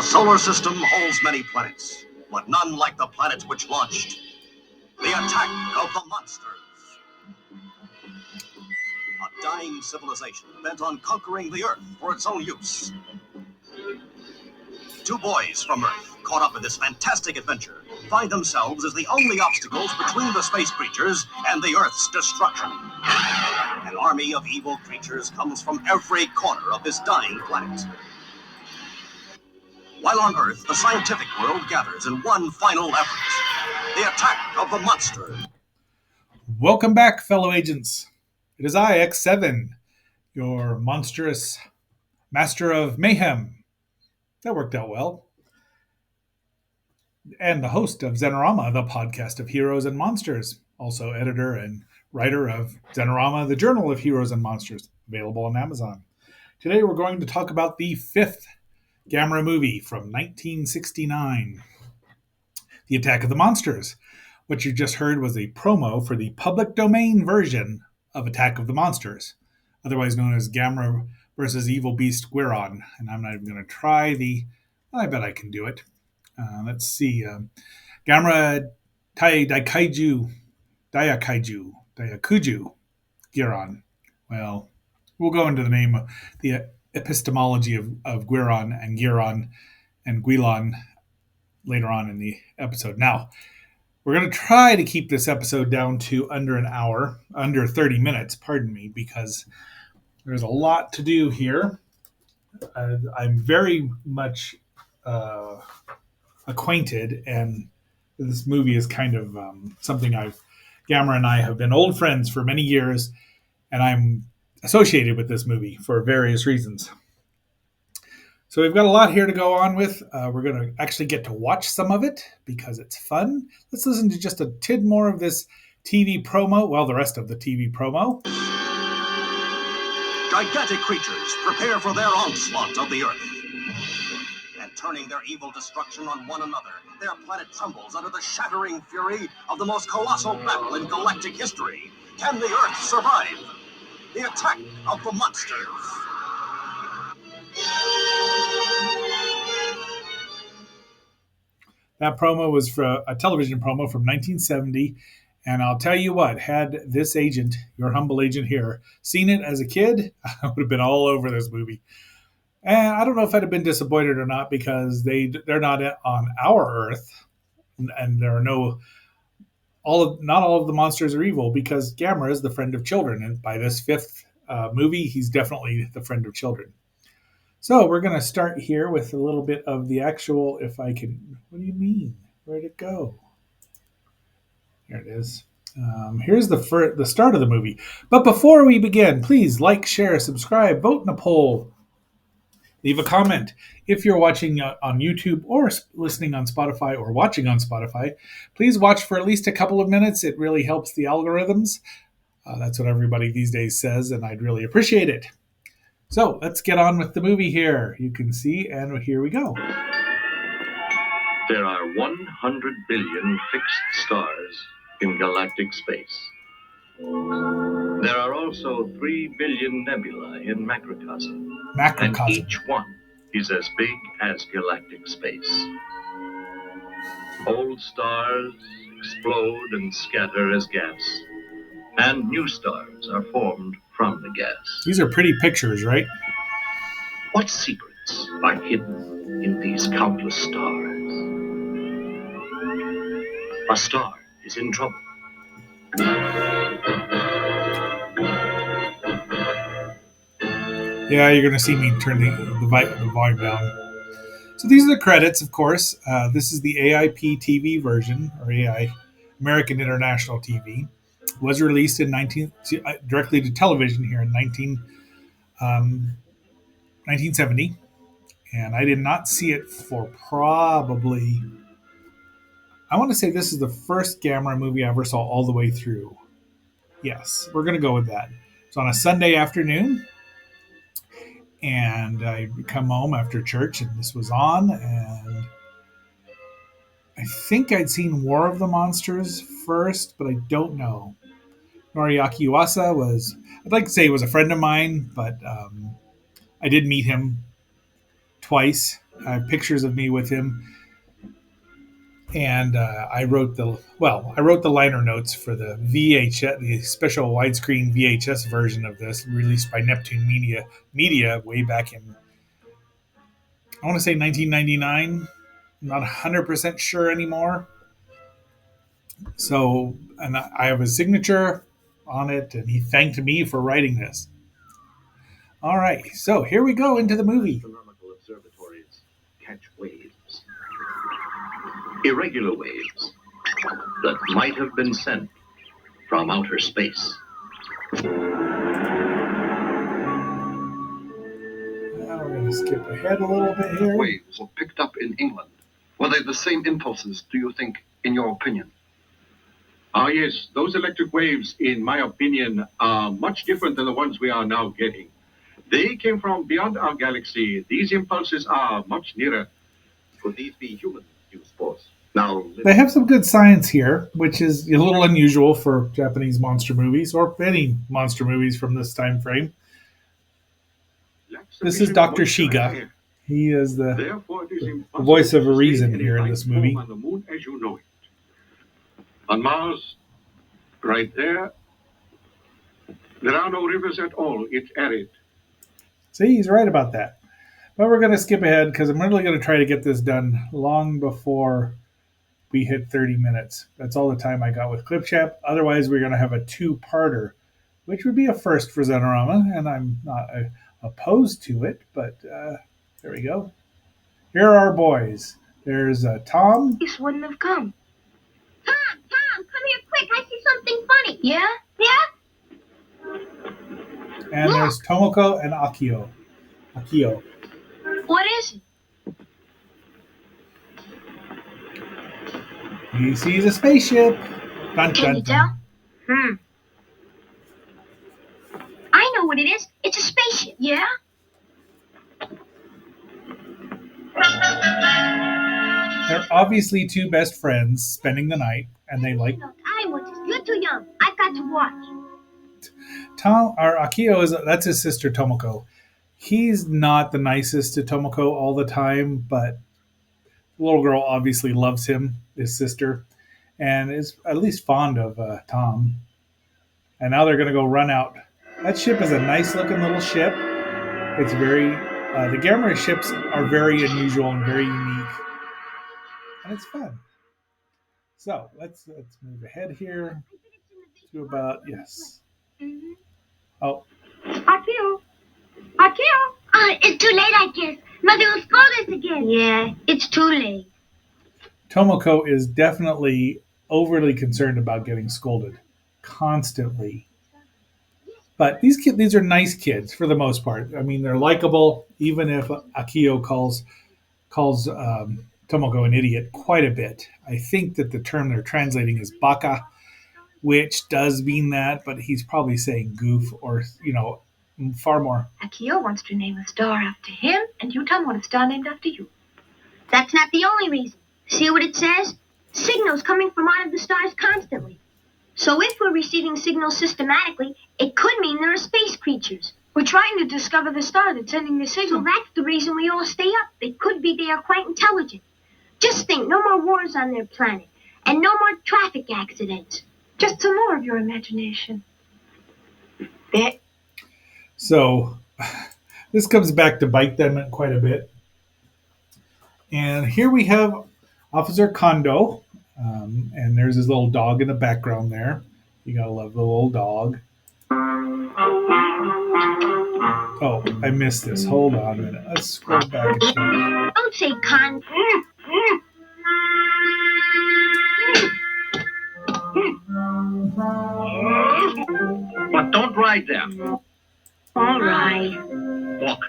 solar system holds many planets, but none like the planet which launched the attack of the monsters. A dying civilization bent on conquering the Earth for its own use. Two boys from Earth, caught up in this fantastic adventure, find themselves as the only obstacles between the space creatures and the Earth's destruction. An army of evil creatures comes from every corner of this dying planet. While on Earth, the scientific world gathers in one final effort: the attack of the monster. Welcome back, fellow agents. It is I, X7, your monstrous master of mayhem. That worked out well. And the host of Xenorama, the podcast of heroes and monsters. Also editor and writer of Xenorama, the Journal of Heroes and Monsters, available on Amazon. Today we're going to talk about the fifth Gamera movie from 1969, The Attack of the Monsters. What you just heard was a promo for the public domain version of Attack of the Monsters, otherwise known as Gamera versus Evil Beast Guiron. And I'm not even going to try I bet I can do it. Let's see. Gamera Daikaiju Guiron. Well, we'll go into the name of the epistemology of Guiron and Guilon later on in the episode. Now, we're going to try to keep this episode down to under an hour, under 30 minutes, because there's a lot to do here. I'm very much acquainted, and this movie is kind of something Gamera and I have been old friends for many years, and I'm associated with this movie for various reasons. So we've got a lot here to go on with. We're going to actually get to watch some of it because it's fun. Let's listen to just a tid more of this TV promo. Well, the rest of the TV promo. Gigantic creatures prepare for their onslaught of the Earth. And turning their evil destruction on one another, their planet trembles under the shattering fury of the most colossal battle in galactic history. Can the Earth survive the attack of the monsters? That promo was for a television promo from 1970. And I'll tell you what, had this agent, your humble agent here, seen it as a kid, I would have been all over this movie. And I don't know if I'd have been disappointed or not, because they're not on our Earth, and there are not all of the monsters are evil, because Gamera is the friend of children. And by this fifth movie, he's definitely the friend of children. So we're going to start here with a little bit of the actual, if I can, what do you mean? Where'd it go? Here it is. Here's the start of the movie. But before we begin, please like, share, subscribe, vote in a poll, leave a comment. If you're watching on YouTube or listening on Spotify or watching on Spotify, please watch for at least a couple of minutes. It really helps the algorithms. That's what everybody these days says, and I'd really appreciate it. So let's get on with the movie here. You can see, and here we go. There are 100 billion fixed stars in galactic space. There are also 3 billion nebulae in macrocosm. And each one is as big as galactic space. Old stars explode and scatter as gas, and new stars are formed from the gas. These are pretty pictures, right? What secrets are hidden in these countless stars? A star is in trouble. Yeah, you're going to see me turn the volume down. So these are the credits, of course. This is the AIP TV version, or AI, American International TV. It was released in directly to television here in 1970. And I did not see it for probably, I want to say this is the first Gamera movie I ever saw all the way through. Yes, we're going to go with that. It's on a Sunday afternoon, and I'd come home after church, and this was on, and I think I'd seen War of the Monsters first, but I don't know. Noriaki Yuasa I'd like to say he was a friend of mine, but I did meet him twice I have pictures of me with him, and I wrote the liner notes for the VHS, the special widescreen VHS version of this, released by Neptune Media way back in, I want to say 1999. I'm not 100% sure anymore. So, and I have a signature on it, and he thanked me for writing this. All right, so here we go into the movie. Astronomical observatories catch waves. Irregular waves that might have been sent from outer space. Now we're going to skip ahead a little bit here. Waves were picked up in England. Were they the same impulses, do you think, in your opinion? Ah, yes. Those electric waves, in my opinion, are much different than the ones we are now getting. They came from beyond our galaxy. These impulses are much nearer. Could these be human, you suppose? Now, They have some good science here, which is a little unusual for Japanese monster movies or any monster movies from this time frame. This is Dr. Shiga. He is the voice of a reason here in this movie. On the moon as you know it. On Mars, right there are no rivers at all. It's arid. See, he's right about that. But we're going to skip ahead because I'm really going to try to get this done long before we hit 30 minutes. That's all the time I got with ClipChat. Otherwise, we're going to have a two-parter, which would be a first for Zenorama, and I'm not opposed to it, but there we go. Here are our boys. There's Tom. This wouldn't have come. Tom, come here quick. I see something funny. Yeah? And Look. There's Tomoko and Akio. What is it? He sees a spaceship. Dun, Can dun, you dun. tell? I know what it is. It's a spaceship. Yeah? They're obviously two best friends spending the night, and they like I want this. You're too young. I've got to watch. Tom or Akio that's his sister Tomoko. He's not the nicest to Tomoko all the time, but the little girl obviously loves him, his sister, and is at least fond of Tom. And now they're going to go run out. That ship is a nice looking little ship. It's very the Gamera ships are very unusual and very unique, and it's fun. So let's move ahead here to about yes. Mm-hmm. Oh, Akio. It's too late, I guess. Mother will scold us again. Yeah, it's too late. Tomoko is definitely overly concerned about getting scolded constantly. But these are nice kids for the most part. I mean, they're likable, even if Akio calls Tomoko an idiot quite a bit. I think that the term they're translating is baka, which does mean that, but he's probably saying goof or, far more. Akio wants to name a star after him, and you tell him what a star named after you. That's not the only reason. See what it says? Signals coming from out of the stars constantly. So if we're receiving signals systematically, it could mean there are space creatures. We're trying to discover the star that's sending the signal. So that's the reason we all stay up. It could be they are quite intelligent. Just think, no more wars on their planet, and no more traffic accidents. Just some more of your imagination. So this comes back to bite them quite a bit. And here we have Officer Kondo, and there's his little dog in the background there. You gotta love the little dog. Oh, I missed this. Hold on a minute. Let's scroll back. Don't say con. But don't ride there. All right. Walk.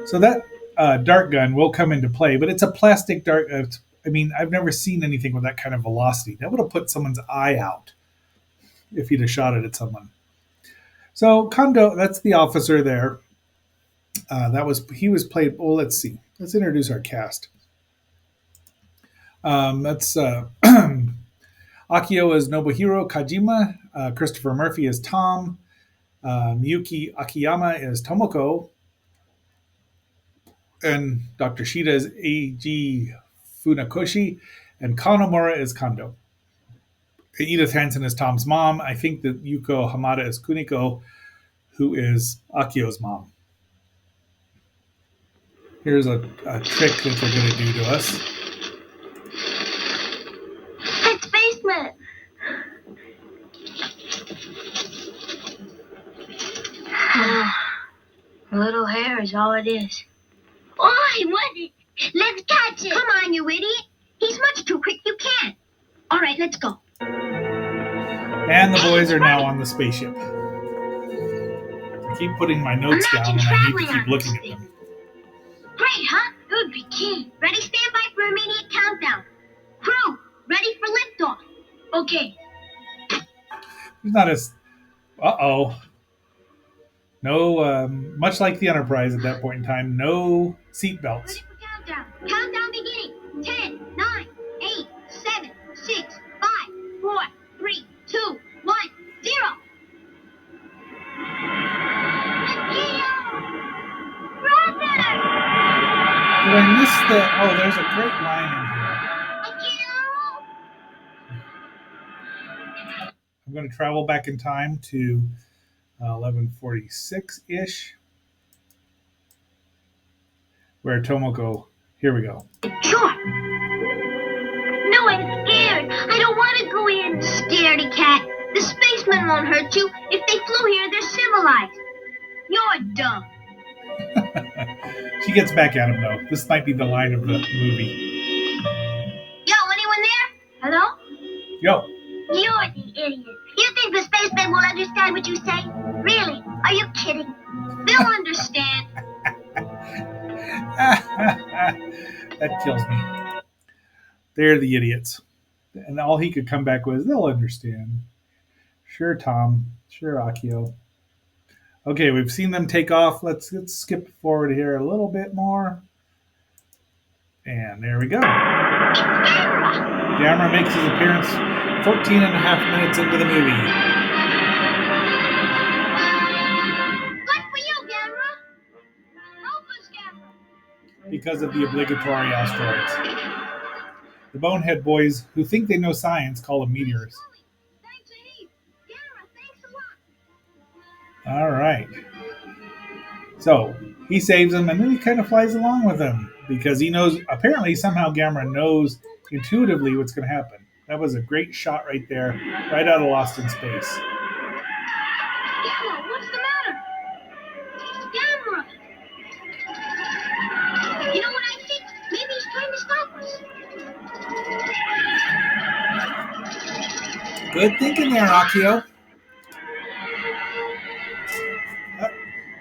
So that dart gun will come into play, but it's a plastic dart. I've never seen anything with that kind of velocity. That would have put someone's eye out if he'd have shot it at someone. So Kondo, that's the officer there. He was played. Well, let's see. Let's introduce our cast. That's Akio is Nobuhiro Kajima. Christopher Murphy is Tom. Miyuki Akiyama is Tomoko. And Dr. Shida is A.G. Funakoshi, and Kanomura is Kondo. Edith Hansen is Tom's mom. I think that Yuko Hamada is Kuniko, who is Akio's mom. Here's a trick that they're going to do to us. It's basement. A little hair is all it is. Oh, I want it. Let's catch it. Come on, you idiot. He's much too quick. You can't. All right, let's go. And the boys are now on the spaceship. I keep putting my notes down and I need to keep looking at them. Great, huh? It would be key. Ready, stand by for immediate countdown. Crew, ready for liftoff. Okay. There's not as... Uh-oh. No, much like the Enterprise at that point in time, no seatbelts. Ready for countdown. Countdown beginning. 10, 9, 8, 7, 6, 5, 4, 3, 2, 1, 0. Brother! Did I miss the... Oh, there's a great line in here. I'm going to travel back in time to 1146-ish, where Tomoko... Here we go. Sure. No, I'm scared. I don't want to go in. Scaredy cat. The spacemen won't hurt you. If they flew here, they're civilized. You're dumb. She gets back at him, though. This might be the line of the movie. Yo, anyone there? Hello? Yo. You're the idiot. You think the spacemen will understand what you say? Really? Are you kidding? They'll understand. That kills me. They're the idiots. And all he could come back with is, they'll understand. Sure, Tom. Sure, Akio. Okay, we've seen them take off. Let's skip forward here a little bit more. And there we go. Gamera makes his appearance 14 and a half minutes into the movie. Good for you, Gamera. Help us, Gamera. Because of the obligatory asteroids. The bonehead boys, who think they know science, call them meteors. Thanks a heap. Gamera, thanks a lot. All right. So he saves him, and then he kind of flies along with him because he knows, apparently somehow Gamera knows intuitively what's going to happen. That was a great shot right there, right out of Lost in Space. Gamera, what's the matter? Gamera. You know what I think? Maybe he's trying to stop us. Good thinking there, Akio.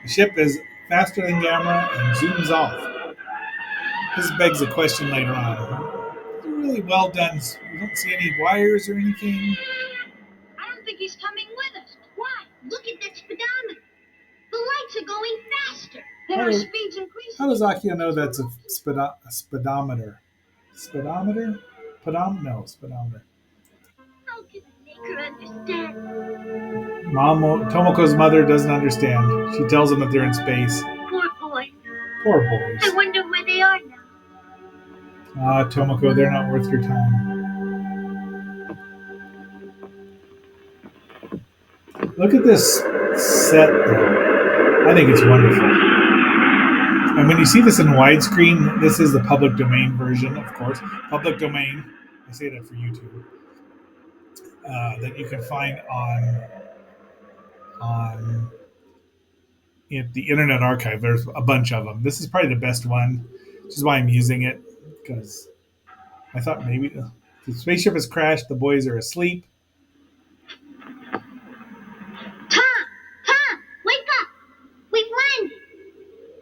The ship is faster than Gamera and zooms off. This begs a question later on. It's really well done. You don't see any wires or anything. I don't think he's coming with us. Why? Look at that speedometer. The lights are going faster. And our speed's increasing. How does Akio know that's a speedometer? Speedometer? No, speedometer. How can I make her understand? Tomoko's mother doesn't understand. She tells them that they're in space. Poor boy. Poor boys. I wonder where they are now. Tomoko, they're not worth your time. Look at this set, though. I think it's wonderful. And when you see this in widescreen, this is the public domain version, of course. Public domain. I say that for YouTube. That you can find on the Internet Archive. There's a bunch of them. This is probably the best one, which is why I'm using it, because I thought maybe the spaceship has crashed, the boys are asleep. Tom, wake up! We've landed!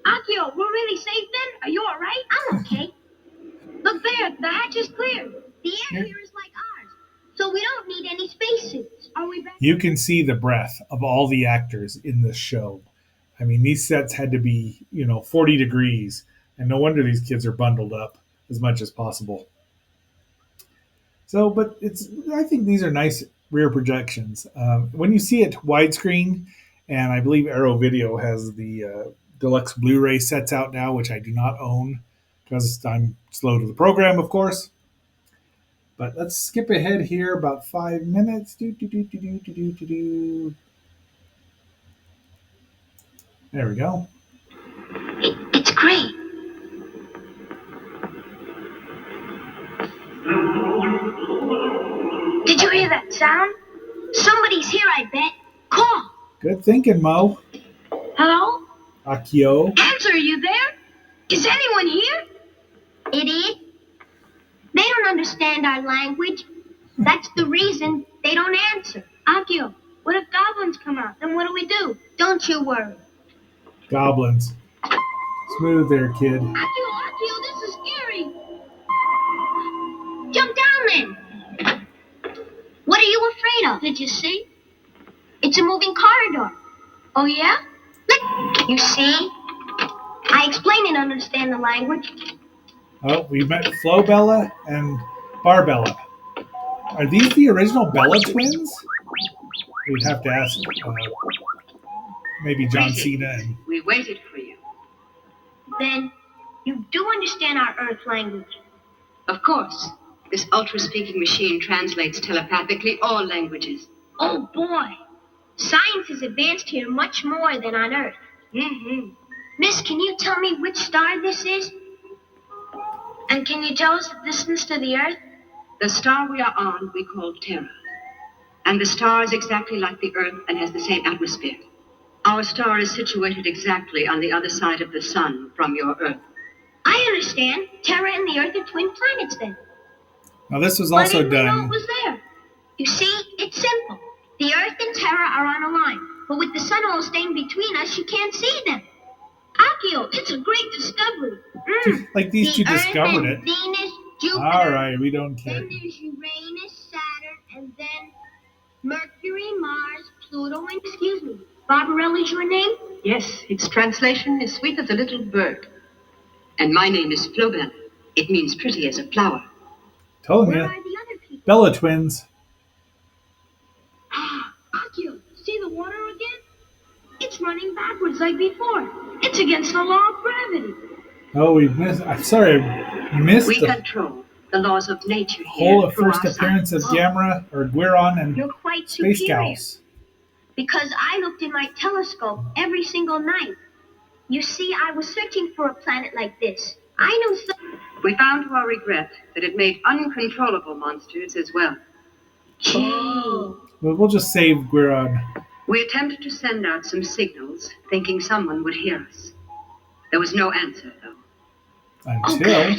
Akio, we're really safe then? Are you alright? I'm okay. Look there, the hatch is clear. The air here is like ours, so we don't need any spacesuits. Are we back? You can see the breath of all the actors in this show. I mean, these sets had to be, 40 degrees, and no wonder these kids are bundled up as much as possible. So, but I think these are nice rear projections. When you see it widescreen, and I believe Arrow Video has the deluxe Blu-ray sets out now, which I do not own because I'm slow to the program, of course. But let's skip ahead here about 5 minutes. There we go. It's great. Did you hear that sound? Somebody's here, I bet. Call. Good thinking, Mo. Hello? Akio. Answer, are you there? Is anyone here? Idiot. They don't understand our language. That's the reason they don't answer. Akio, what if goblins come out? Then what do we do? Don't you worry. Goblins. Smooth there, kid. Akio, this is scary. Jump down then. What are you afraid of? Did you see? It's a moving corridor. Oh, yeah? Look. You see? I explain and understand the language. Oh, we met Flobella and Barbella. Are these the original Bella twins? We'd have to ask maybe John Cena. And... We waited for you. Then you do understand our Earth language. Of course. This ultra-speaking machine translates telepathically all languages. Oh, boy. Science has advanced here much more than on Earth. Mm-hmm. Miss, can you tell me which star this is? And can you tell us the distance to the Earth? The star we are on we call Terra. And the star is exactly like the Earth and has the same atmosphere. Our star is situated exactly on the other side of the sun from your Earth. I understand. Terra and the Earth are twin planets then. Now this was also Why didn't we know done. it was there? You see, it's simple. The Earth and Terra are on a line, but with the sun all staying between us, you can't see them. Akio, it's a great discovery. Like these two the Earth discovered and it. Venus, Jupiter. All right, we don't care. Then there's Uranus, Saturn, and then Mercury, Mars, Pluto, and excuse me, Barbarella's your name? Yes, its translation is sweet as a little bird. And my name is Flobella. It means pretty as a flower. Told Where you. are the other people? Bella twins. Ah, Akio, see the water again? It's running backwards like before. It's against the law of gravity. Oh, we missed. I'm sorry, we missed We the control the laws of nature whole here of through first our appearance of science. Gamera or Guiron and You're quite Space superior. Gals. Because I looked in my telescope every single night. You see, I was searching for a planet like this. I knew We found to our regret that it made uncontrollable monsters as well. Gee. Well, we'll just save Guiron. We attempted to send out some signals, thinking someone would hear us. There was no answer, though. Until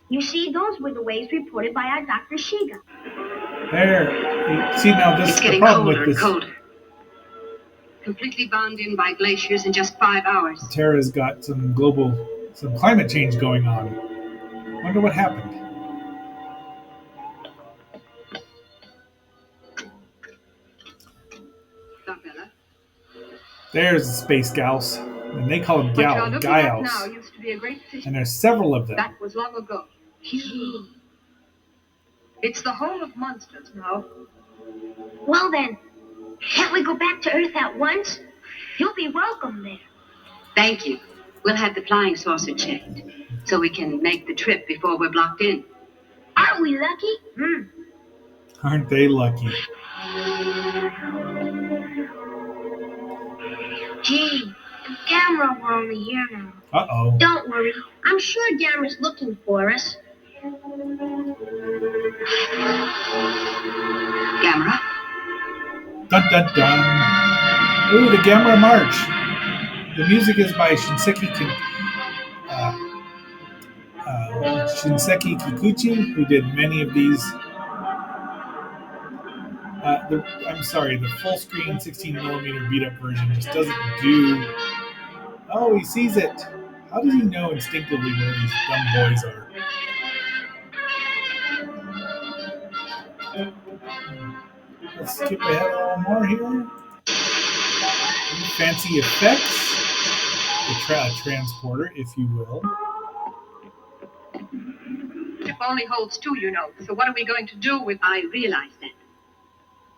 You see, those were the waves reported by our Dr. Shiga. there. You see now, this It's is the getting problem colder with and this. colder. Completely bound in by glaciers in just 5 hours. Terra's got some climate change going on. Wonder what happened. Bella. There's the Space Gals, and they call them What you're looking at now Gals. used to be a great city. And there's several of them. That was long ago. It's the home of monsters now. Well then, can't we go back to Earth at once? You'll be welcome there. Thank you. We'll have the flying saucer checked, so we can make the trip before we're blocked in. Aren't we lucky? Aren't they lucky? Gee, if Gamera were only here now. Uh-oh. Don't worry. I'm sure Gamera's looking for us. Gamera? Dun dun dun. Ooh, the Gamera March. The music is by Shinseki Kikuchi, who did many of these. I'm sorry, the full screen 16mm beat up version just doesn't do. Oh, he sees it. How does he know instinctively where these dumb boys are? Let's skip ahead a little more here. Fancy effects. The transporter, if you will. It only holds two, you know. So what are we going to do with... I realize that.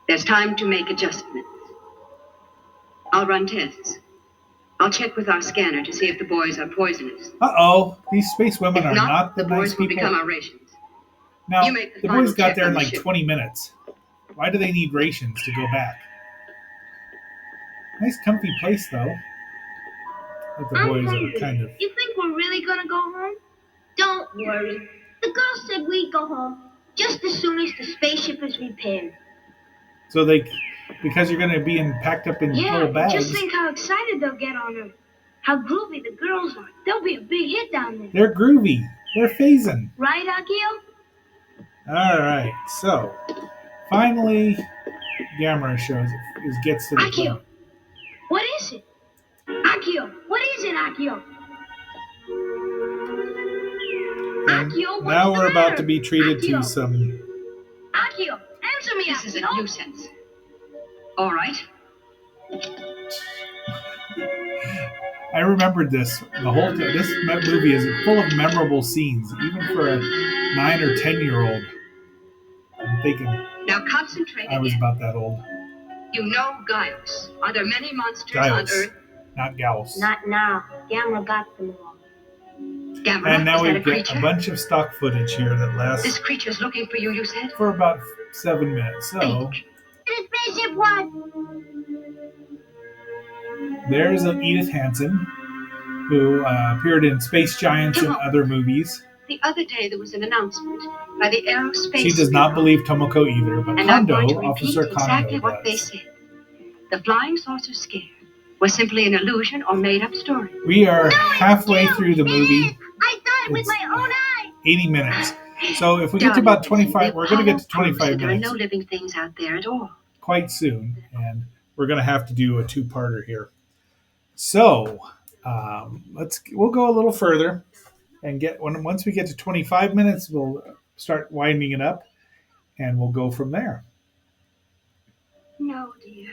There's time to make adjustments. I'll run tests. I'll check with our scanner to see if the boys are poisonous. Uh-oh. These space women If are not the the nice boys will people. become our rations. Now, You make the the final boys got check there on in the like ship. 20 minutes. Why do they need rations to go back? Nice comfy place, though. But the boys are kind of... You think we're really gonna go home? Don't worry. The girl said we'd go home just as soon as the spaceship is repaired. So because you're going to be packed up in little bags. Just think how excited they'll get on Earth. How groovy the girls are. They'll be a big hit down there. They're groovy. They're phasing. Right, Akio? All right. So, finally, Gamera gets to the Akio, plane. what is it? Akio, what is it, Akio? Akio, what's Now the we're about matter? to be treated to Akio. some... Akio, answer me, This is a Akio. nuisance. All right. I remembered this the whole time. This movie is full of memorable scenes, even for a 9 or 10-year-old. I'm thinking Now concentrate I was again. about that old. You know Gaius. Are there many monsters on Gaius, Earth? not Gauss. Not now. Gamma got them all. Gamera, And now is that a we've got creature? a bunch of stock footage here that This lasts creature's looking for you, you said? for about 7 minutes. So Think. The spaceship one. there's Edith Hansen, who appeared in Space Giants and other movies. The other day there was an announcement by the Aerospace She does not Bureau, believe Tomoko either, but and I'm going to Kondo, repeat Officer exactly Kondo, what they does. said. The flying saucer scare was simply an illusion or made-up story. We are halfway through the movie. I saw it with It's my own eyes. 80 minutes. So if we get to about 25, we're going to get to Apollo proves 25 that minutes there are no living things out there at all. quite soon, and we're going to have to do a two-parter here. So we'll go a little further and once we get to 25 minutes, we'll start winding it up, and we'll go from there. No, dear.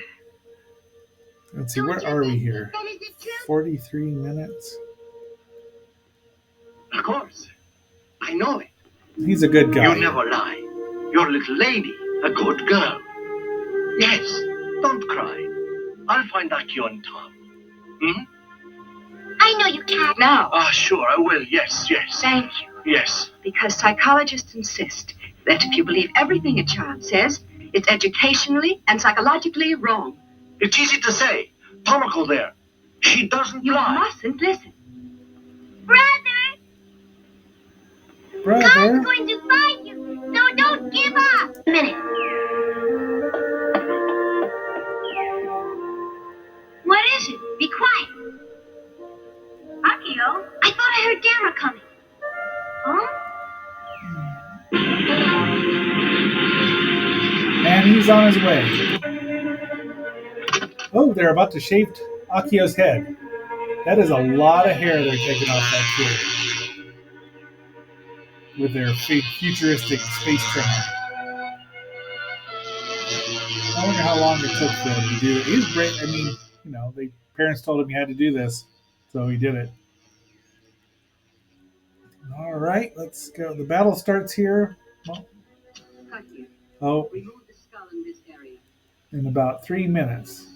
Let's see, where are we here? 43 minutes. Of course. I know it. He's a good guy. You never lie. You're a little lady, a good girl. Yes, don't cry. I'll find Akio and Tom. I know you can't. Now, Ah, sure, I will. Yes. thank you. Yes. Because psychologists insist that if you believe everything a child says, it's educationally and psychologically wrong. It's easy to say. Tomoko there. She doesn't You lie. mustn't listen. Brother, God's going to find you, so don't give up. A minute. What is it? Be quiet. Akio, I thought I heard Gamera coming. Huh? And he's on his way. Oh, they're about to shave Akio's head. That is a lot of hair they're taking off that kid with their futuristic space trimmer. I wonder how long it took them to do it. He's great. I mean, the parents told him he had to do this, so he did it. All right, let's go. The battle starts here. Oh, Remove the skull in this area. in about 3 minutes.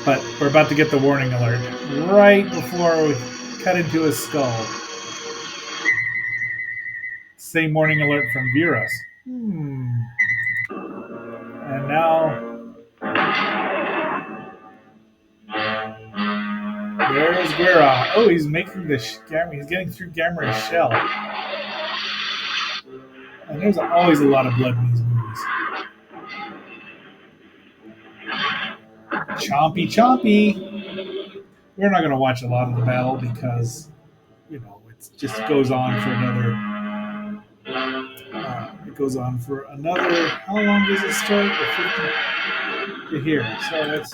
But we're about to get the warning alert right before we cut into his skull. Same warning alert from Virus. And now there's Guiron. Oh, he's making he's getting through Gamera's shell. And there's always a lot of blood in these movies. Chompy. We're not going to watch a lot of the battle because, it just goes on for another. It goes on for another. How long does it start? 50 to here. So that's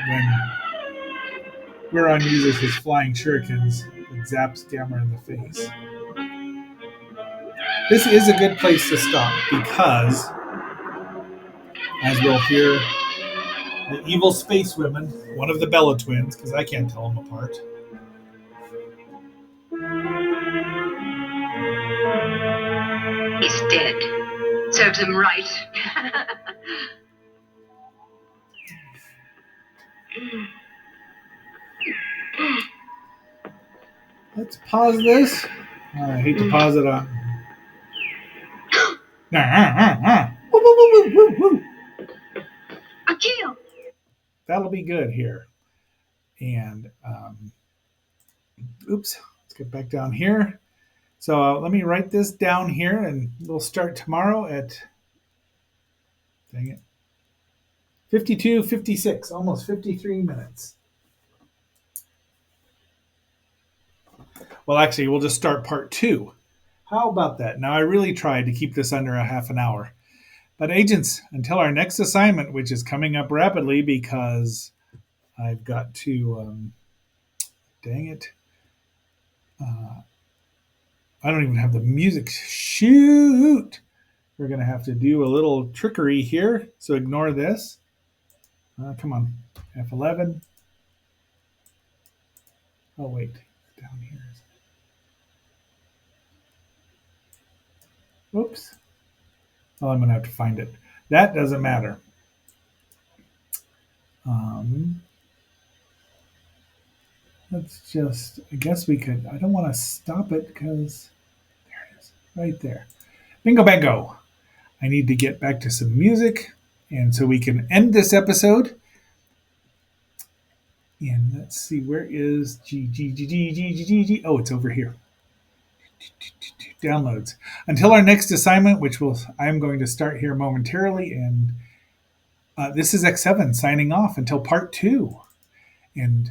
when Guiron uses his flying shurikens and zaps Gamera in the face. This is a good place to stop because, as we'll hear, the evil space women, one of the Bella twins, because I can't tell them apart. He's dead. Serves him right. Let's pause this. I hate to pause it on. Achilles! That'll be good here. And oops, let's get back down here. So let me write this down here, and we'll start tomorrow at, dang it, 52:56, almost 53 minutes. Well, actually, we'll just start part 2. How about that? Now, I really tried to keep this under a half an hour. But agents, until our next assignment, which is coming up rapidly because I've got to, dang it, I don't even have the music. Shoot! We're going to have to do a little trickery here, so ignore this. Come on, F11. Oh, wait, down here. Oops. Well, I'm going to have to find it. That doesn't matter. Let's just, I guess we could, I don't want to stop it because there it is, right there. Bingo bango. I need to get back to some music, and so we can end this episode. And let's see, where is G? Oh, it's over here. Downloads. Until our next assignment, which I'm going to start here momentarily, and this is X7 signing off until part 2. And